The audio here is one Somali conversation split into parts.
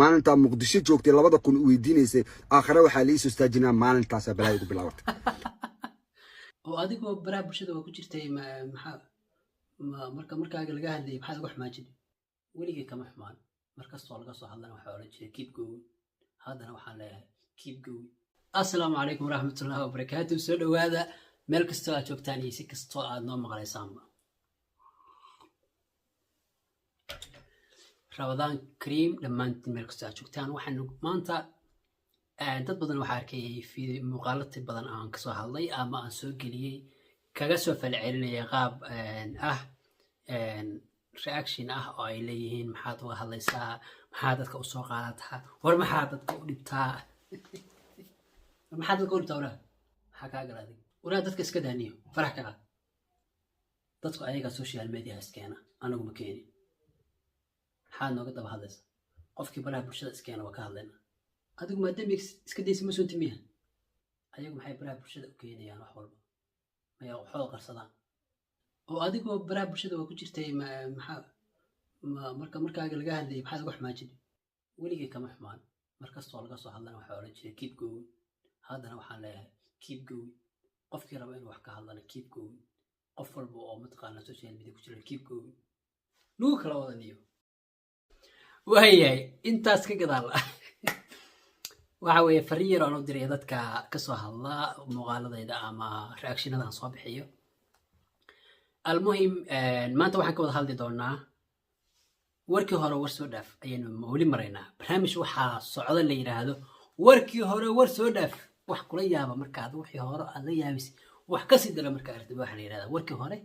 maalinta muqdisho joogtay 2000 weydiinaysay aakhira waxa la isoo istaajinaa maalintaas balay ugu bilaawtay oo adigoo baraha bulshada waa ku jirtay maxaa markaaga laga hadlayay maxaad uga xumaajin weligii kama xumaan markastoo laga soo hadlana waxa oran jiray keep going haddana waxaan leeyahay keep going assalaamu calaykum waraxmatullaahi wabarakaatuh soo dhawaada meel kastoo aad joogtaan iyo si kastoo aad noo maqlaysaanba Ramadan Kareem dhammaantiin meel kastoo aad joogtaan waxaan maanta dad badan waxaa arkayay muuqaalada badan aan ka soo hadlay ama aan soo geliyay kaga soo falcelinaya qaab reaction oo ay leeyihiin maxaad uga hadlaysaa maxaa dadka u soo qaadataa war maxaa dadka u dhibtaa maxaa dadka u dhibtaa maxaa kaa galaaday waraa dadka iska daaniyo farax ka qaad dadku ayaga social media iskeena anagu ma keenin maxaa nooga daba hadlaysa qofkii baraha bulshada iskeena waa ka hadlaynaa adigu maadaama iska daysa ma soo timiya ayagu maxay baraha bulshada u keenayaan wax walba maya waxooda qarsadaan oo adigoo baraha bulshada waa ku jirtay markaaga laga hadlayay maxaad uga xumaajin weligii kama xumaan markastoo laga soo hadlana waxa oran jiray keep going haddana waxaan leeyahay keep going qofkii raba inuu wax ka hadlana keep going qof walba oo mataqaana social media ku jira keep going lagu kala wadaniyo waayahay intaas ka gadaal waxa weeye fariin yar oo diray dadka ka soo hadla muuqaaladayda ama reactionadan soo bixiyo almuhim maanta waxaan ka wada hadli doonaa warkii hore war soo dhaaf ayaynu weli maraynaa barnaamij waxaa socda la yiraahdo warkii hore war soo dhaaf wax kula yaaba markaad wixii hore aad la yaabis wax ka sii dara marka aragtid waxa la yiraahdaa warkii hore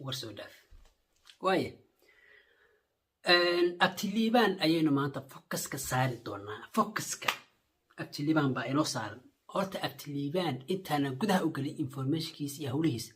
war soo dhaaf waaye abtiliibaan ayaynu maanta focuska saari doonaa focuska abtiliibaan baa inoo saaran horta abtiliibaan intaana gudaha u galin informationkiisa iyo hawlihiisa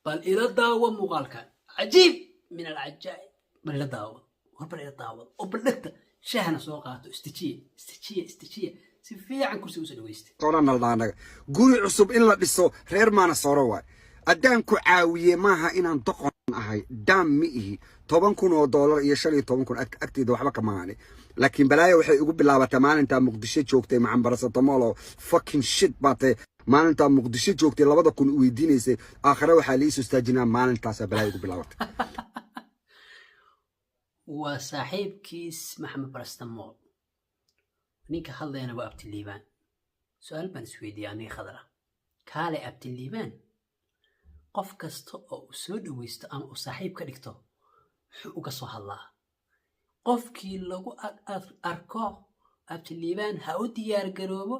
bal ila daawo muuqaalkan cajiib min alcajaa'ib bal ila daawo horbar ila daawo oo baldhagta shahana soo qaato istijiya si fiican kursi u soo dhaweystay qoranaldaanaga guri cusub in la dhiso reer maana sooro waay adaan ku caawiye maaha inaan doqon ahay dam miihi $10,000 iyo $15,000 agteeda waxba ka maane laakiin balaayo waxay ugu bilaabatay maalinta muqdisho joogtay macambarasatamol fucking shit baatay maalinta muqdisho joogtay 2000 weydiinaysay aakhira waxa la isoo istaajinaa maalintaas balaayo ugu bilaabatay waa saaxiibkiis maxamed barastamol ninka hadlayna waa abtiliibaan su'aal baan isweydiiyay aniga khadra kaale abtiliibaan qof kasta oo u soo dhaweysto ama u saaxiib ka dhigto wuxuu uga soo hadlaa qofkii lagu arko abtiliibaan ha u diyaar garoobo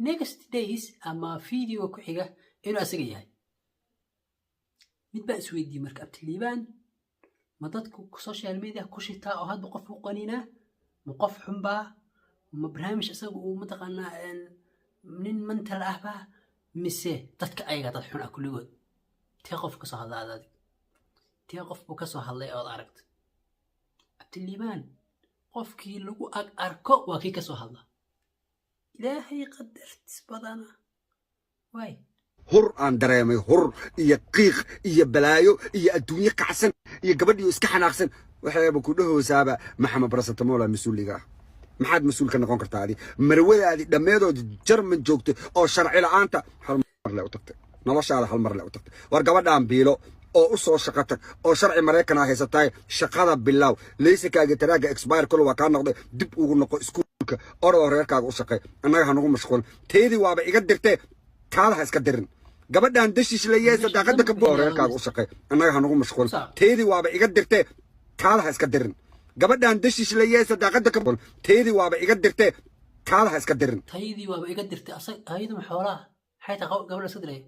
next days ama video ku xiga inuu asaga yahay mid baa isweydiiyey marka abtiliibaan ma dadku social media ku shitaa oo hadba qof u qaninaa ma qof xunbaa ma barnaamij asaga uu mataqaanaa nin mental ahba mise dadka ayaga dad xun ah kulligood tee qof ka soo hadlaa adig tee qof buu ka soo hadlay ood aragta abtiliibaan qofkii lagu arko waa kii ka soo hadla ilaahay qadartis badana waay hur aan dareemay hur iyo qiiq iyo balaayo iyo adduunyo kacsan iyo gabadhiyo iska xanaaqsan waxayba ku dhahoosaaba maxamed barasatamola mas'uuliga maxaad mas'uul ka noqon kartaa adi marwadaadi dhameedood Jarman joogtay oo sharci la'aanta hal mar la u tagtay noloshaada hal mar la u tagtay war gabadhaan biilo oo u soo shaqatay oo sharci Mareykan ah haysatay shaqada bilow leesikaaga taraaga expire kul waa ka noqday dib ugu noqo iskuulka ordo reerkaaga u shaqay annaga hanagu mashquul teedii waaba iga dirtay taalaha iska dirin gabadhaan dashish la yeesay daaqada ka boo reerkaaga u shaqay annaga hanagu mashquul teedii waaba iga dirtay taalaha iska dirin gabadhaan dashish la yeesay daaqada ka boo teedii waaba iga dirtay taalaha iska dirin teedii waaba iga dirtay ayadu xoolaha xayta gabadha iska diray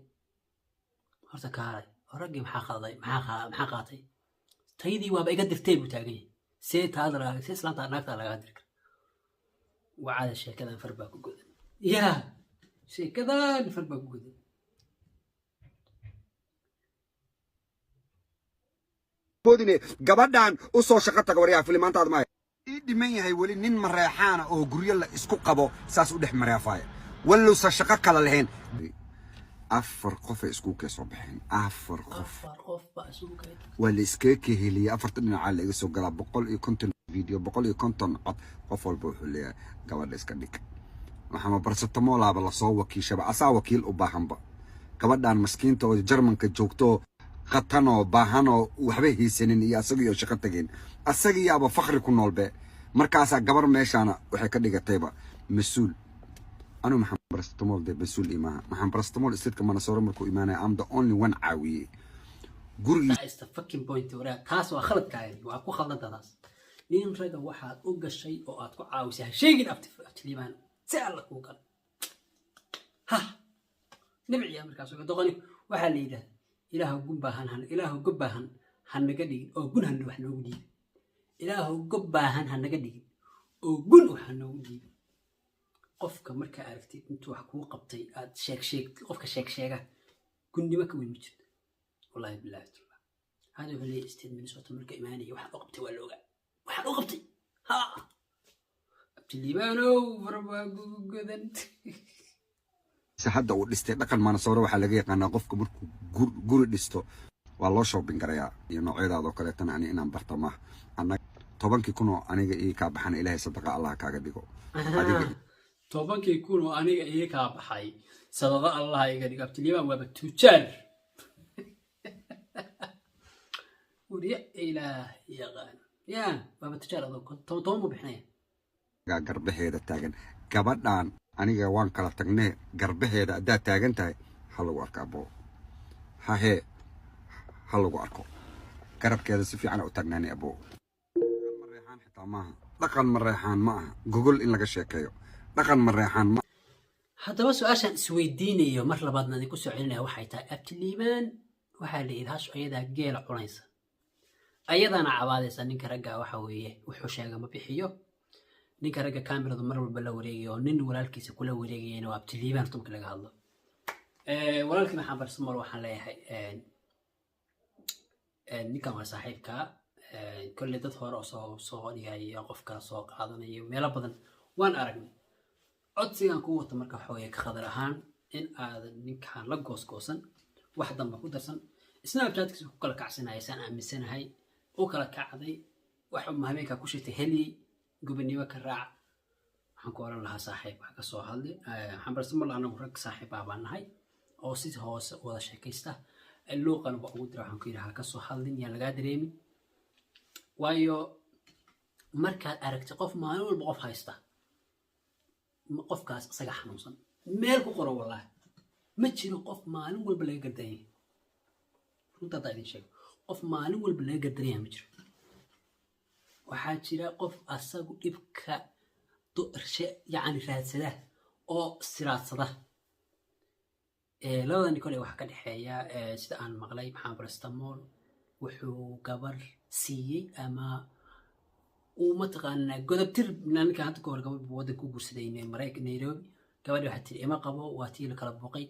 horta kaalay ragii maxaa qalday maxaa qaatay taydii waaba iga dirtay buu taagay see taadra see islaanta naagta laga dirka wacada sheekadan farba ku godan yaa sheekadan farba ku godan boodine gabadhaan u soo shaqo taga wariyaa filimaantaad ma ii dhiman yahay wali nin mareexaana oo guryo la isku qabo saas u dhex mareefaaya wallow sa shaqo kala lahayn afar qof isku ka soo baxeen afar qof baa isku ka wala iska kaheliya afarta dhinaca la iga soo galaa 150 فيديو بقول كونتون عط قفل بوحليا قبل إسكندك محمد برستمول هذا الصو وكيل شبع أسا وكيل أباهم قبل أن مسكين تو جرمن كجوكتو قطنو باهانو وحبه سنين يا سقيو شقتجين السقي أبو فخر كنول به مركز قبر ماشانا وحكي طيبة مسؤول أنا محمد برستمول ده مسؤول إيمان محمد برستمول استيت كمان صور مركو إيمانه I'm the only one عاوي guriga ista fucking point wara taas waa khalad kaayay waa ku khaldantaas nin raga waxaad u gashay oo aad ku caawisay sheegin aftiliiban si alla ku gal ha nabciya markaas oo doqoni waxa la yiraahdaa ilaahu gubbahan han naga dhigin oo gun han wax noogu dhiib ilaahu gubbahan han naga dhigin oo gun wax noogu dhiib qofka marka aragtid intuu wax ku qabtay aad sheeg qofka sheega gunnimo ka weyn jirto والله بالله هذا هو اللي يستلم من صوت الملك إيمانية واحد أقبتي ولا واحد أقبتي ها أبتليبانو فربا جودن سحد أو الاستدقال ما نصوره وحلاقيه أنا قفك مركو جور الاستو والله شو بنقريا ينوع هذا وكذا يعني إنا برتمه أنا طبعا كيكونوا أنا إيه كابحنا إلهي صدق الله كاجديكو طبعا كيكونوا أنا إيه كابحي صدق الله يجديك أبتليبان وبتوجر وريا إله يا غان يا بابا تجارة كنت تومو بحناية قربه هذا تاجن كبدان أنا جوان كلا تجنيه قربه هذا ده تاجن تاي حلو أركبه ها حلو أركو قرب كذا سفي أنا أتجناني أبو مريحان حتى معها دقن مريحان معها جوجل إن لقى شيء كيو دقن مريحان ما حتى بس عشان سويديني يوم مرة بعدنا نكوسو علينا وحيتا أبتليمان وحالي إذهاش أيضا جيل عنيسة أيضا عبادة نينك رجع وحويه وحوشة ما بيحيو نينك رجع كاميرا ضمر بالبلوريجي ونين ولالكيس كل وريجي أنا وابتليبان تمك لك هذا ولالك ما حبر سمر وحلاي نيكا ما صاحبك كل ده ثورة صوغني هاي يقف كصوغ هذا يلا بدن وان أرجع عدسي قوة مركب حويه كخضرهان إن هذا نينك هان لقوس قوسن واحدة ما قدرسن سناب شات كل كعسنا هاي سنة من سنة هاي وكلا كعدي وحب مهميك كوشي تهلي قبني وكراع حنقول لها صاحب حق صو هذي حنبرسم الله أنا مرك صاحب أبان هاي أو سيد هو ولا شيء كيسته اللغة أنا بقول راح نقول لها كسو هذي يا لقادريمي وايو مركز أركت قف ما نقول بقف هايسته قف كاس صجح نوصل مالك قرا والله ما تشيل قف ما نقول بلا قدرين runta idin sheego qof maalin walba laga gardaraya ma jiro waxaa jira qof asagu dhibka yani raadsada oo siraadsada labadani kale waxa ka dhaxeeya sida aan maqlay maxamed barastamol wuxuu gabar siiyey ama uu mataqaanaa godobtir ninka hadda ka hor gabar waddan ku guursaday Mareykanka Nairobi gabadhi waxaa tiri ima qabo waa tii la kala boqay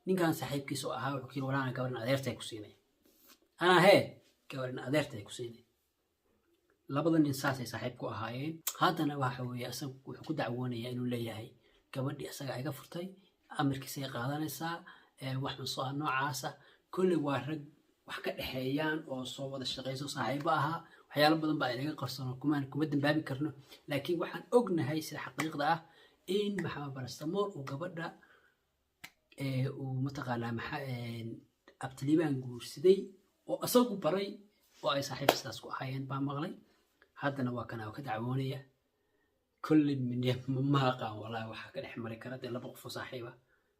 ninkan saaxiibkiisa oo ahaa wuxuu kii walaana gabarna adeertay ku siinay أنا هي كورنا أدرت يكسيني لابد أن إنسان صاحب كو هاي هذا أنا واحد أسمع وحكود عواني إنه لا يهي كبدي أسمع أيها فرتي أمر كسي قادنا سا واحد صار نوع عاسة كل واحد وحكت حيان أو صوّد الشقيس وصاحبها وحيال بدن بعدين قصنا كمان كمدن بابي كرنا لكن واحد أجن هاي الحقيقة ده إن محمد برستمور وقبضنا ومتقالة أبتليبان جورسدي وأسوق بري وأي صاحب ساسكو حيان بامغلي هذا نوا كان وكذا عوانية كل من ما قام والله وحكى الحمري كرد إلا بقف صاحبه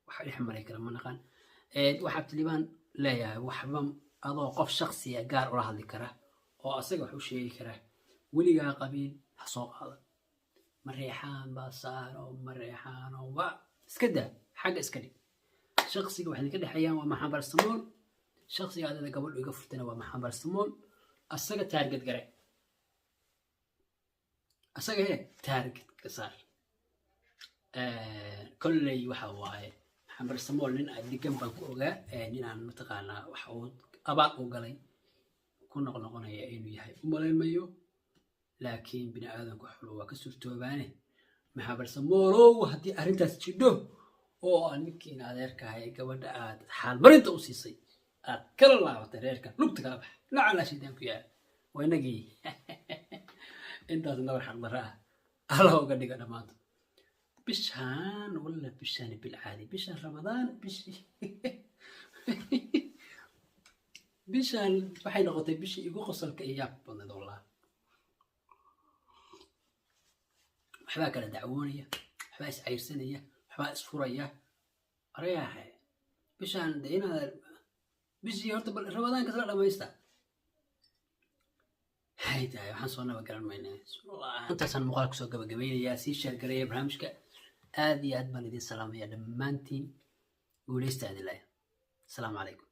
وحكى الحمري كرد ما نقان وحب تليبان لا يا وحبهم أضاف شخصية جار وراه ذكره وأسوق حوشي كره ولي قبيل حصوق هذا مريحان باصار ومريحان وسكده حاجة اسكدي شخصي واحد كده حيان وما برستمول شخصي هذا قبل يقفلتنا وما برستمول السجى تارجت قري السجى هي تارجت كسر كل وحواي برستمول لين أدي جنبك وجا لين متقانا وحود أبعد وقلي كنا قلنا يا إنه يهاي ومالين مايو لكن بني آدم كحلو وكسر توبانه ما برستمول وهدي أرنت تشدو oo ninkiin adeerka ahay gabadha aad xaal marinta u siisay aad kala laabatay reerka lugta kala bax lacala shidaan ku yaal waynagii intaas nabar xaq darra ah alla uga dhiga dhammaanto bishaan walla bishaan bilcaadi bishaan ramadaan bishaan waxay noqotay bishii igu qosolka iyo yaab badneed wallah waxbaa kala dacwoonaya waxbaa is cayrsanaya waxbaa isfuraya arayaahe bishaan de inaad bishii horta bal ramadaanka isla dhamaysta hay tahay waxaan soo naba garan maynaa intaasaan muuqaal kusoo gabagabaynayaa sii sheergareeya barnaamijka aad iyo aad baan idin salaamaya dhammaantiin guuleysta adilaya asalaamu calaykum